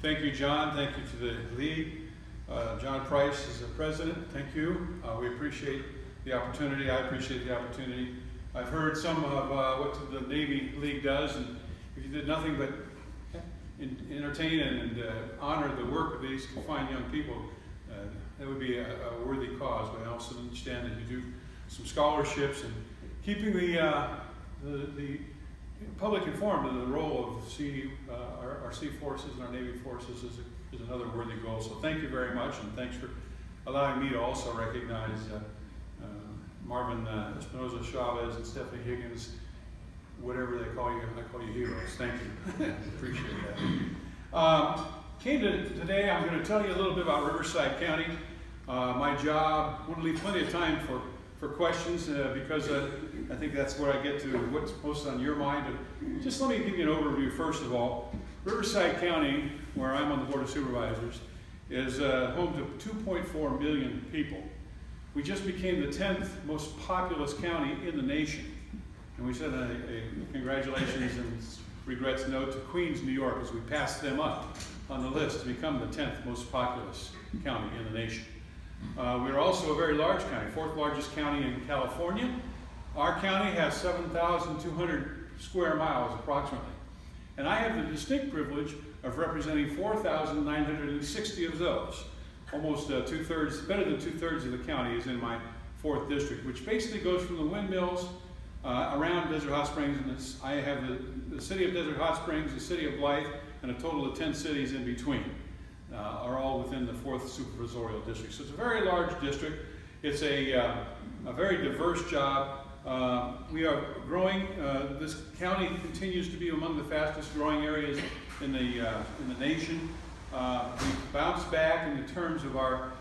Thank you, John. Thank you to the league. John Price is the president. Thank you. We appreciate the opportunity. I appreciate the opportunity. I've heard some of what the Navy League does, and if you did nothing but entertain and honor the work of these fine young people, that would be a worthy cause. But I also understand that you do some scholarships and keeping the public informed of the role of our sea forces and our Navy forces is another worthy goal. So thank you very much, and thanks for allowing me to also recognize Marvin Espinosa Chavez and Stephanie Higgins, whatever they call you. I call you heroes. Thank you. Appreciate that. Today I'm going to tell you a little bit about Riverside County. My job, I want to leave plenty of time for questions because I think that's where I get to what's most on your mind. Just let me give you an overview first of all. Riverside County, where I'm on the Board of Supervisors, is home to 2.4 million people. We just became the 10th most populous county in the nation. And we sent a congratulations and regrets note to Queens, New York, as we passed them up on the list to become the 10th most populous county in the nation. We're also a very large county, 4th largest county in California. Our county has 7,200 square miles approximately. And I have the distinct privilege of representing 4,960 of those. Almost two-thirds, better than two-thirds of the county is in my 4th district, which basically goes from the windmills around Desert Hot Springs. And I have the city of Desert Hot Springs, the city of Blythe, and a total of 10 cities in between. Are all within the 4th supervisorial district. So it's a very large district. It's a very diverse job. We are growing. This county continues to be among the fastest growing areas in the nation. We bounced back in terms of our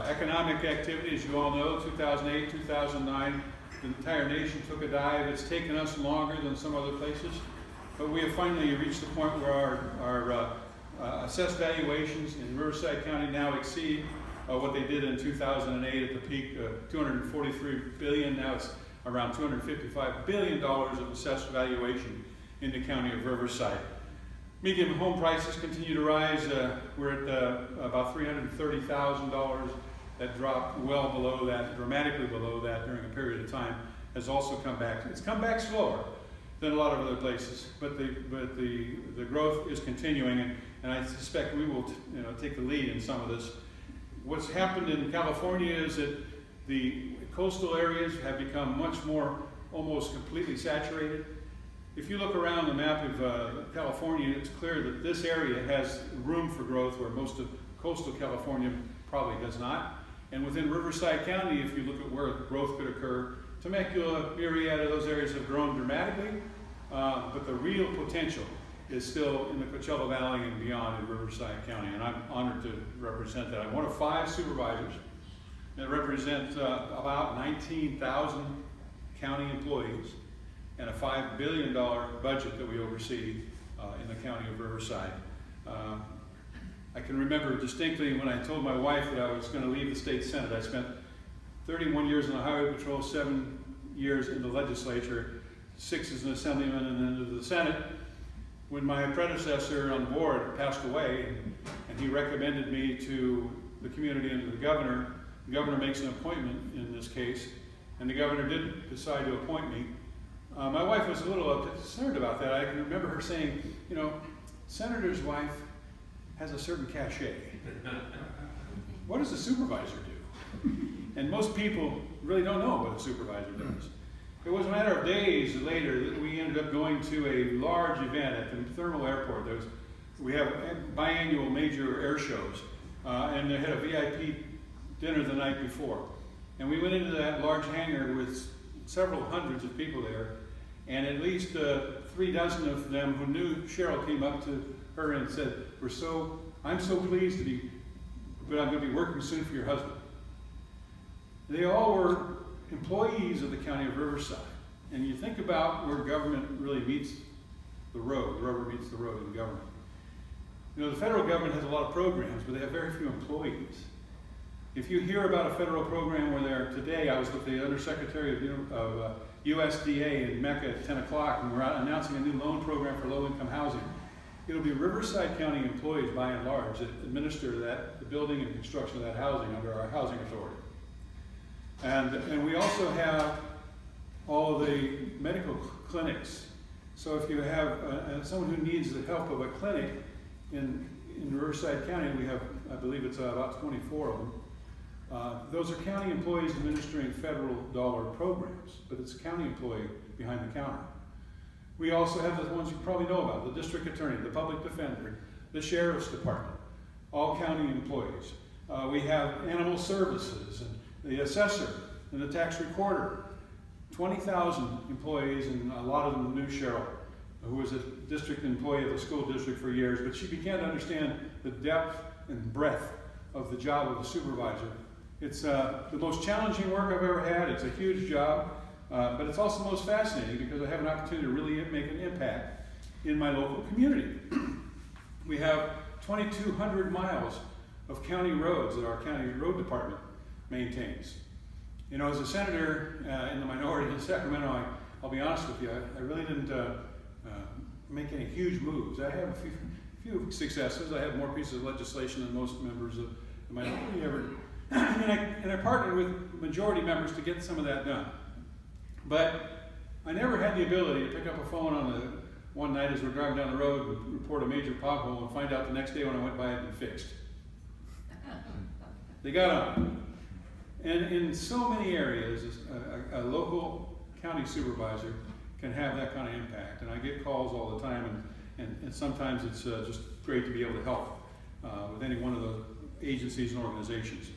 economic activity. As you all know, 2008, 2009, the entire nation took a dive. It's taken us longer than some other places, but we have finally reached the point where our assessed valuations in Riverside County now exceed what they did in 2008 at the peak, $243 billion. Now it's around $255 billion of assessed valuation in the county of Riverside. Median home prices continue to rise. We're at about $330,000. That dropped well below that, dramatically below that during a period of time, has also come back. It's come back slower than a lot of other places, but the growth is continuing, and I suspect we will take the lead in some of this. What's happened in California is that the coastal areas have become much more, almost completely saturated. If you look around the map of California, it's clear that this area has room for growth where most of coastal California probably does not. And within Riverside County, if you look at where growth could occur, Temecula, myriad of those areas have grown dramatically, but the real potential is still in the Coachella Valley and beyond in Riverside County, and I'm honored to represent that. I'm one of 5 supervisors that represent about 19,000 county employees and a $5 billion budget that we oversee in the county of Riverside. I can remember distinctly when I told my wife that I was going to leave the state senate. I spent 31 years in the highway patrol, 7 years in the legislature, 6 as an assemblyman, and then to the Senate. When my predecessor on the board passed away, and he recommended me to the community and to the governor makes an appointment in this case, and the governor did decide to appoint me. My wife was a little concerned about that. I can remember her saying, senator's wife has a certain cachet. What does a supervisor do? And most people really don't know what a supervisor does. It was a matter of days later that we ended up going to a large event at the Thermal Airport. We have biannual major air shows, and they had a VIP dinner the night before. And we went into that large hangar with several hundreds of people there, and at least 3 dozen of them who knew Cheryl came up to her and said, I'm so pleased to be, but I'm going to be working soon for your husband. They all were employees of the county of Riverside. And you think about where government really meets the road, the rubber meets the road in government. The federal government has a lot of programs, but they have very few employees. If you hear about a federal program where today, I was with the Undersecretary of USDA in Mecca at 10 o'clock, and we're out announcing a new loan program for low-income housing. It'll be Riverside County employees, by and large, that administer the building and construction of that housing under our housing authority. And we also have all of the medical clinics. So if you have someone who needs the help of a clinic in Riverside County, we have, I believe it's about 24 of them. Those are county employees administering federal dollar programs, but it's a county employee behind the counter. We also have the ones you probably know about, the district attorney, the public defender, the sheriff's department, all county employees. We have animal services, and the assessor, and the tax recorder. 20,000 employees, and a lot of them knew Cheryl, who was a district employee of the school district for years, but she began to understand the depth and breadth of the job of a supervisor. It's the most challenging work I've ever had. It's a huge job. But it's also most fascinating because I have an opportunity to really make an impact in my local community. We have 2,200 miles of county roads that our county road department maintains. You know, as a senator in the minority in Sacramento, I'll be honest with you, I really didn't make any huge moves. I have a few successes. I have more pieces of legislation than most members of the minority ever. And I partnered with majority members to get some of that done. But I never had the ability to pick up a phone on one night as we're driving down the road and report a major pothole and find out the next day when I went by it had been fixed. They got on. And in so many areas, a local county supervisor can have that kind of impact. And I get calls all the time, and sometimes it's just great to be able to help with any one of those agencies and organizations.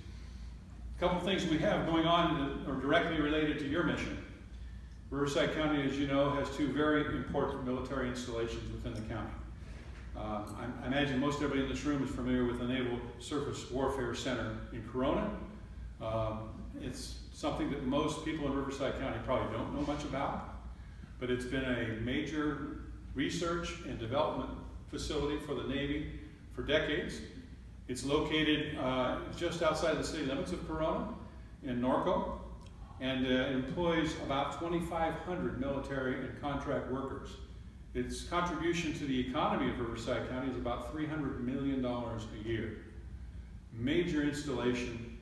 A couple things we have going on that are directly related to your mission. Riverside County, as you know, has two very important military installations within the county. I imagine most everybody in this room is familiar with the Naval Surface Warfare Center in Corona. It's something that most people in Riverside County probably don't know much about, but it's been a major research and development facility for the Navy for decades. It's located just outside the city limits of Corona in Norco, and employs about 2,500 military and contract workers. Its contribution to the economy of Riverside County is about $300 million a year. Major installation,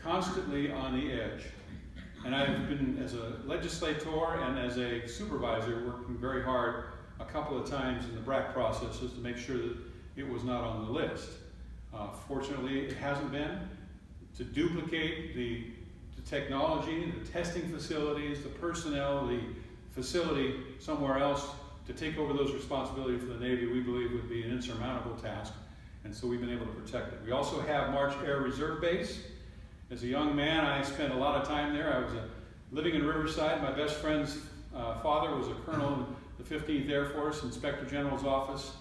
constantly on the edge. And I've been, as a legislator and as a supervisor, working very hard a couple of times in the BRAC processes to make sure that it was not on the list. Fortunately, it hasn't been. To duplicate the technology, the testing facilities, the personnel, the facility somewhere else to take over those responsibilities for the Navy, we believe would be an insurmountable task. And so we've been able to protect it. We also have March Air Reserve Base. As a young man, I spent a lot of time there. I was living in Riverside. My best friend's father was a colonel in the 15th Air Force, Inspector General's office.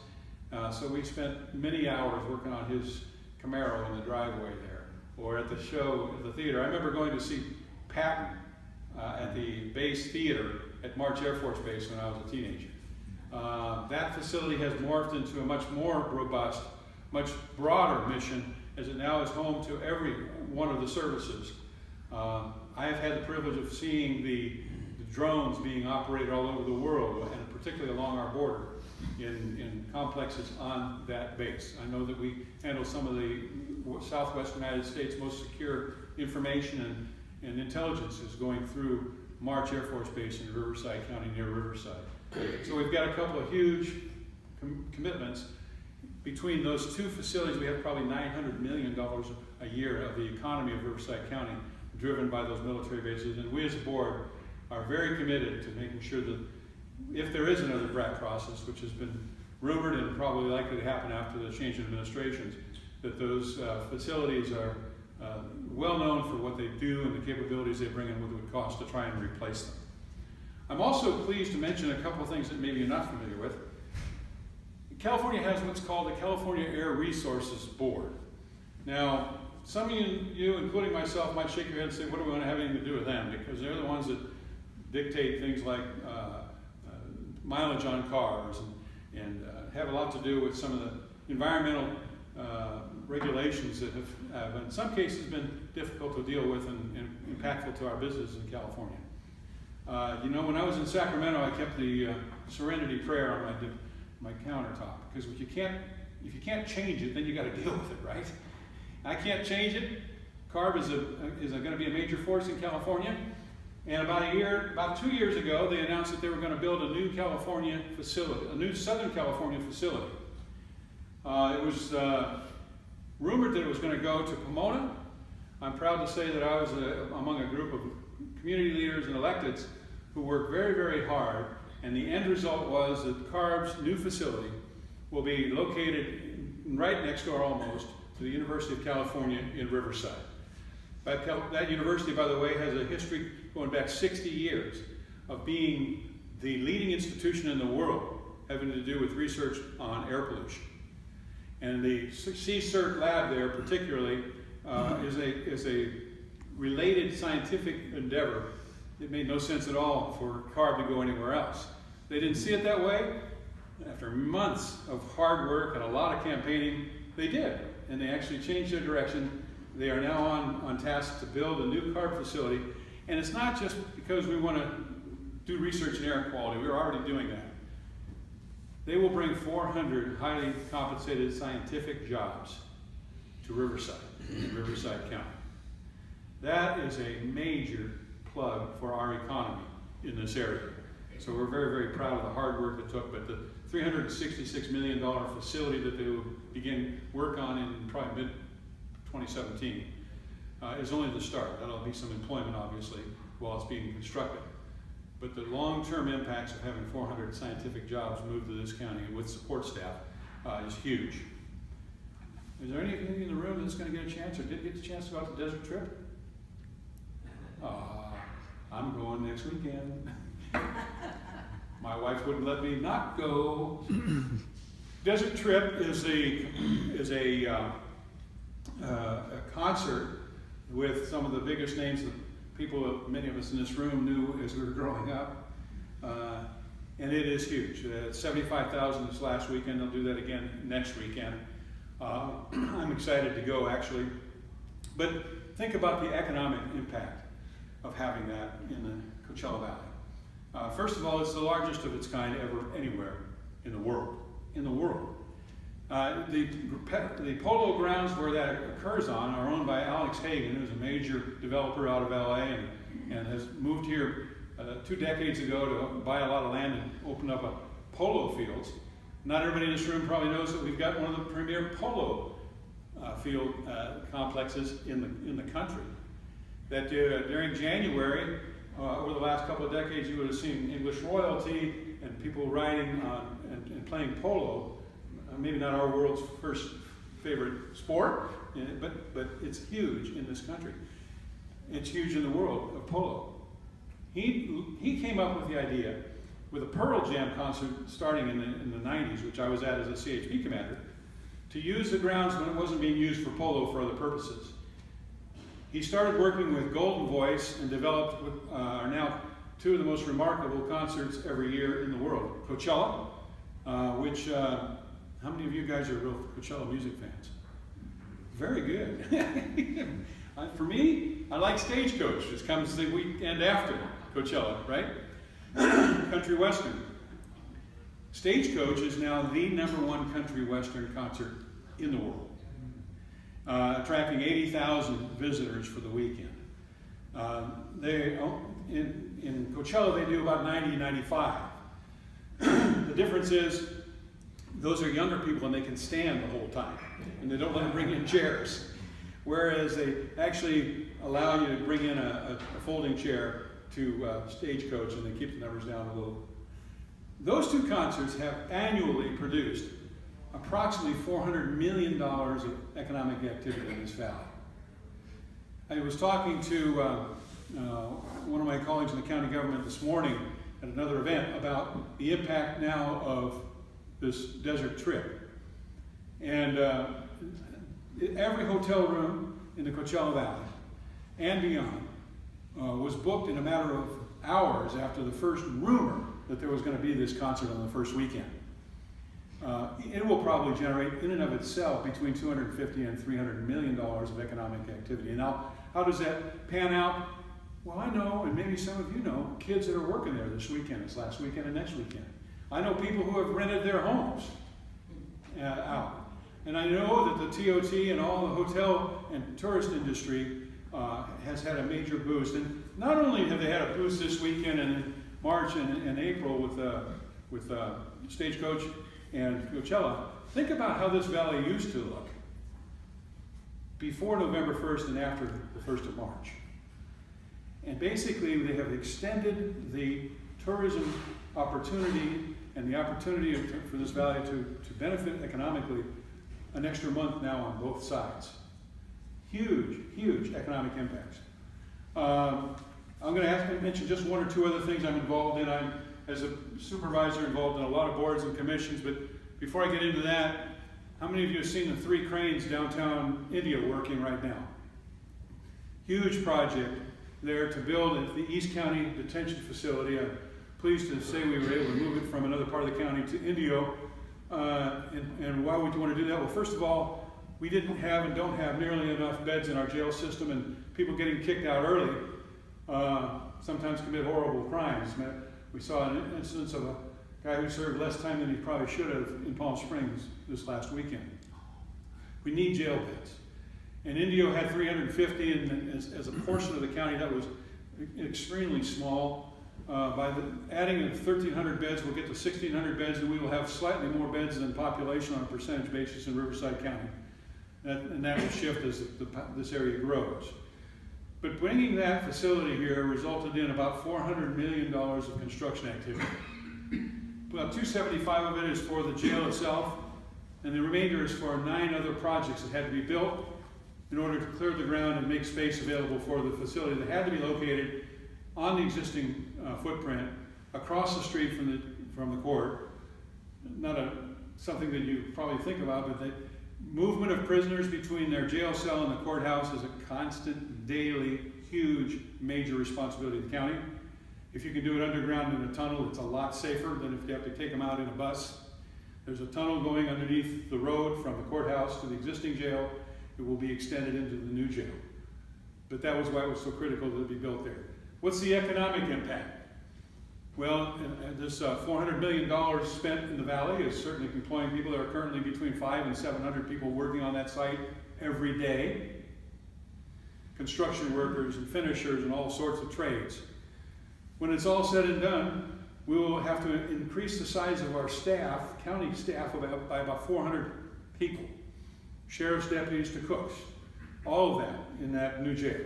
So we spent many hours working on his Camaro in the driveway there, or at the show at the theater. I remember going to see Patton at the base theater at March Air Force Base when I was a teenager. That facility has morphed into a much more robust, much broader mission, as it now is home to every one of the services. I have had the privilege of seeing the drones being operated all over the world, and particularly along our border in complexes on that base. I know that we handle some of the Southwest United States' most secure information and intelligence is going through March Air Force Base in Riverside County near Riverside. So we've got a couple of huge commitments. Between those two facilities, we have probably $900 million a year of the economy of Riverside County driven by those military bases. And we as a board are very committed to making sure that if there is another BRAC process, which has been rumored and probably likely to happen after the change in administrations, that those facilities are well known for what they do and the capabilities they bring and what it would cost to try and replace them. I'm also pleased to mention a couple of things that maybe you're not familiar with. California has what's called the California Air Resources Board. Now, some of you, including myself, might shake your head and say, what do we want to have anything to do with them? Because they're the ones that dictate things like mileage on cars and have a lot to do with some of the environmental regulations that have in some cases been difficult to deal with and impactful to our business in California. You know, when I was in Sacramento, I kept the Serenity Prayer on my my countertop, because if you can't change it, then you got to deal with it, right? I can't change it. CARB is going to be a major force in California, and about 2 years ago, they announced that they were going to build a new California facility, a new Southern California facility. It was rumored that it was going to go to Pomona. I'm proud to say that I was among a group of community leaders and electeds who worked very, very hard, and the end result was that CARB's new facility will be located right next door almost to the University of California in Riverside. That university, by the way, has a history going back 60 years of being the leading institution in the world having to do with research on air pollution. And the CSERT lab there particularly is a related scientific endeavor. It made no sense at all for CARB to go anywhere else. They didn't see it that way. After months of hard work and a lot of campaigning, they did. And they actually changed their direction. They are now on task to build a new CARB facility. And it's not just because we want to do research in air quality. We're already doing that. They will bring 400 highly compensated scientific jobs to Riverside, in Riverside County. That is a major plug for our economy in this area. So we're very, very proud of the hard work it took, but the $366 million facility that they will begin work on in probably mid-2017 is only the start. That'll be some employment, obviously, while it's being constructed. But the long-term impacts of having 400 scientific jobs moved to this county with support staff is huge. Is there anything in the room that's going to get a chance or did get the chance to go out the desert trip? I'm going next weekend. My wife wouldn't let me not go. Desert Trip is a concert with some of the biggest names that many of us in this room knew as we were growing up. And it is huge. 75,000 this last weekend. They'll do that again next weekend. I'm excited to go, actually. But think about the economic impact of having that in the Coachella Valley. First of all, it's the largest of its kind ever anywhere in the world. The polo grounds where that occurs on are owned by Alex Hagan, who's a major developer out of LA and has moved here 2 decades ago to buy a lot of land and open up a polo fields. Not everybody in this room probably knows that we've got one of the premier polo field complexes in the country. That during January, over the last couple of decades, you would have seen English royalty and people riding and playing polo. Maybe not our world's first favorite sport, but it's huge in this country. It's huge in the world of polo. He came up with the idea with a Pearl Jam concert starting in the 90s, which I was at as a CHP commander, to use the grounds when it wasn't being used for polo for other purposes. He started working with Golden Voice and developed are now 2 of the most remarkable concerts every year in the world. Coachella, which, how many of you guys are real Coachella music fans? Very good. For me, I like Stagecoach. It comes the weekend after Coachella, right? Country Western. Stagecoach is now the #1 country Western concert in the world. Attracting 80,000 visitors for the weekend. In Coachella, they do about 90, 95. The difference is those are younger people and they can stand the whole time, and they don't let them bring in chairs. Whereas they actually allow you to bring in a folding chair to Stagecoach, and they keep the numbers down a little. Those 2 concerts have annually produced approximately $400 million of economic activity in this valley. I was talking to one of my colleagues in the county government this morning at another event about the impact now of this desert trip. And every hotel room in the Coachella Valley and beyond was booked in a matter of hours after the first rumor that there was going to be this concert on the first weekend. It will probably generate in and of itself between $250 and $300 million of economic activity. And now, how does that pan out? Well, I know, and maybe some of you know, kids that are working there this weekend, this last weekend and next weekend. I know people who have rented their homes out. And I know that the TOT and all the hotel and tourist industry has had a major boost. And not only have they had a boost this weekend and in March and April with Stagecoach and Coachella, think about how this valley used to look before November 1st and after the 1st of March. And basically they have extended the tourism opportunity and the opportunity for this valley to benefit economically an extra month now on both sides. Huge, huge economic impacts. I'm going to mention just one or two other things I'm involved in. I'm, as a supervisor, involved in a lot of boards and commissions, but before I get into that, how many of you have seen the 3 cranes downtown India working right now? Huge project there to build the East County Detention Facility. I'm pleased to say we were able to move it from another part of the county to Indio. And why would you want to do that? Well, first of all, we didn't have and don't have nearly enough beds in our jail system, and people getting kicked out early sometimes commit horrible crimes. We saw an instance of a guy who served less time than he probably should have in Palm Springs this last weekend. We need jail beds. And Indio had 350, and as a portion of the county that was extremely small. By adding 1,300 beds, we'll get to 1,600 beds, and we will have slightly more beds than population on a percentage basis in Riverside County. And that will shift as this area grows. But bringing that facility here resulted in about $400 million of construction activity. About $275 of it is for the jail itself, and the remainder is for 9 other projects that had to be built in order to clear the ground and make space available for the facility that had to be located on the existing footprint across the street from the court. Not something that you probably think about, but the movement of prisoners between their jail cell and the courthouse is a constant, daily, huge, major responsibility of the county. If you can do it underground in a tunnel, it's a lot safer than if you have to take them out in a bus. There's a tunnel going underneath the road from the courthouse to the existing jail. It will be extended into the new jail. But that was why it was so critical that it be built there. What's the economic impact? Well, this $400 million spent in the valley is certainly employing people. There are currently between 500 and 700 people working on that site every day. Construction workers and finishers and all sorts of trades. When it's all said and done, we will have to increase the size of our staff, county staff, by about 400 people. Sheriff's deputies to cooks. All of that in that new jail.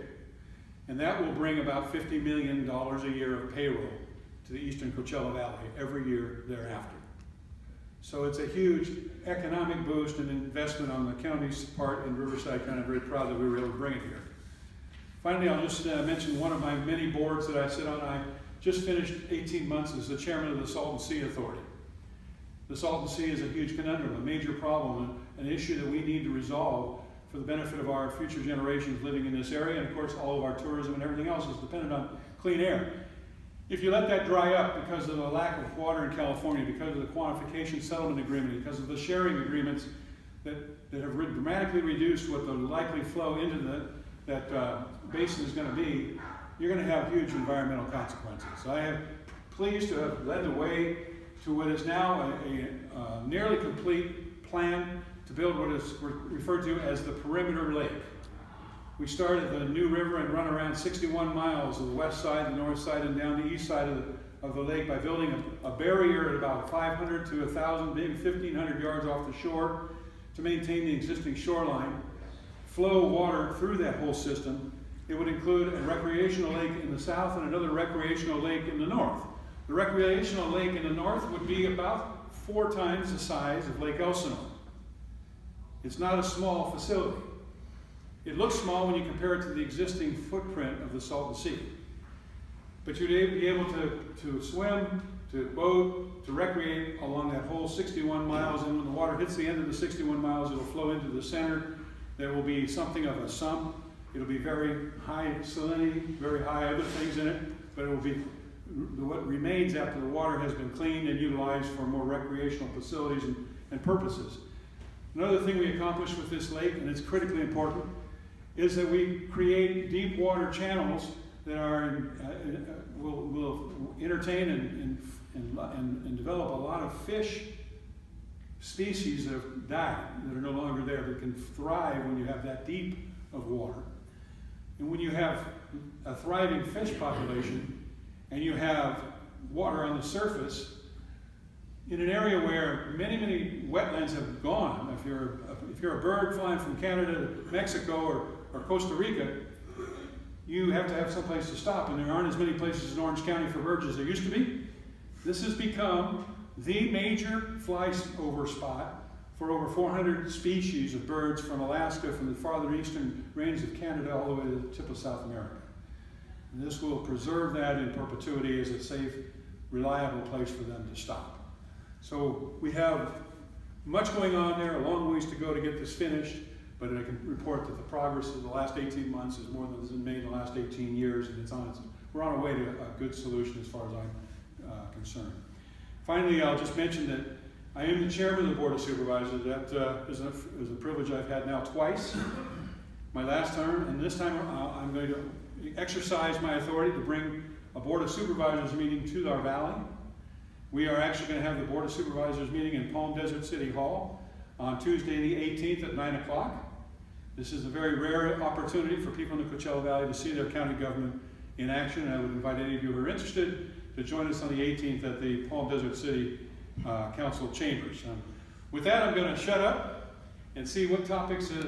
And that will bring about $50 million a year of payroll to the eastern Coachella Valley every year thereafter. So it's a huge economic boost and investment on the county's part in Riverside County. I'm very proud that we were able to bring it here. Finally, I'll just mention one of my many boards that I sit on. I just finished 18 months as the chairman of the Salton Sea Authority. The Salton Sea is a huge conundrum, a major problem, an issue that we need to resolve for the benefit of our future generations living in this area, and of course all of our tourism and everything else is dependent on clean air. If you let that dry up because of the lack of water in California, because of the quantification settlement agreement, because of the sharing agreements that have dramatically reduced what the likely flow into that basin is going to be, you're going to have huge environmental consequences. So I am pleased to have led the way to what is now a nearly complete plan to build what is referred to as the perimeter lake. We start at the New River and run around 61 miles of the west side, the north side, and down the east side of the lake by building a barrier at about 500 to 1,000, maybe 1,500 yards off the shore to maintain the existing shoreline, flow water through that whole system. It would include a recreational lake in the south and another recreational lake in the north. The recreational lake in the north would be about 4 times the size of Lake Elsinore. It's not a small facility. It looks small when you compare it to the existing footprint of the Salton Sea. But you'd be able to swim, to boat, to recreate along that whole 61 miles, and when the water hits the end of the 61 miles, it'll flow into the center. There will be something of a sump. It'll be very high salinity, very high other things in it, but it will be what remains after the water has been cleaned and utilized for more recreational facilities and purposes. Another thing we accomplished with this lake, and it's critically important, is that we create deep water channels that will entertain and and develop a lot of fish species that have died, that are no longer there, that can thrive when you have that deep of water. And when you have a thriving fish population and you have water on the surface, in an area where many, many wetlands have gone, if you're a bird flying from Canada to Mexico or Costa Rica, you have to have some place to stop, and there aren't as many places in Orange County for birds as there used to be. This has become the major flyover spot for over 400 species of birds from Alaska, from the farther eastern ranges of Canada all the way to the tip of South America. And this will preserve that in perpetuity as a safe, reliable place for them to stop. So we have much going on there, a long ways to go to get this finished, but I can report that the progress of the last 18 months is more than has been made in the last 18 years, and we're on our way to a good solution as far as I'm concerned. Finally, I'll just mention that I am the chairman of the Board of Supervisors. That is a privilege I've had now twice, my last term, and this time I'm going to exercise my authority to bring a Board of Supervisors meeting to our valley. We are actually going to have the Board of Supervisors meeting in Palm Desert City Hall on Tuesday the 18th at 9 o'clock. This is a very rare opportunity for people in the Coachella Valley to see their county government in action, and I would invite any of you who are interested to join us on the 18th at the Palm Desert City Council Chambers. With that, I'm going to shut up and see what topics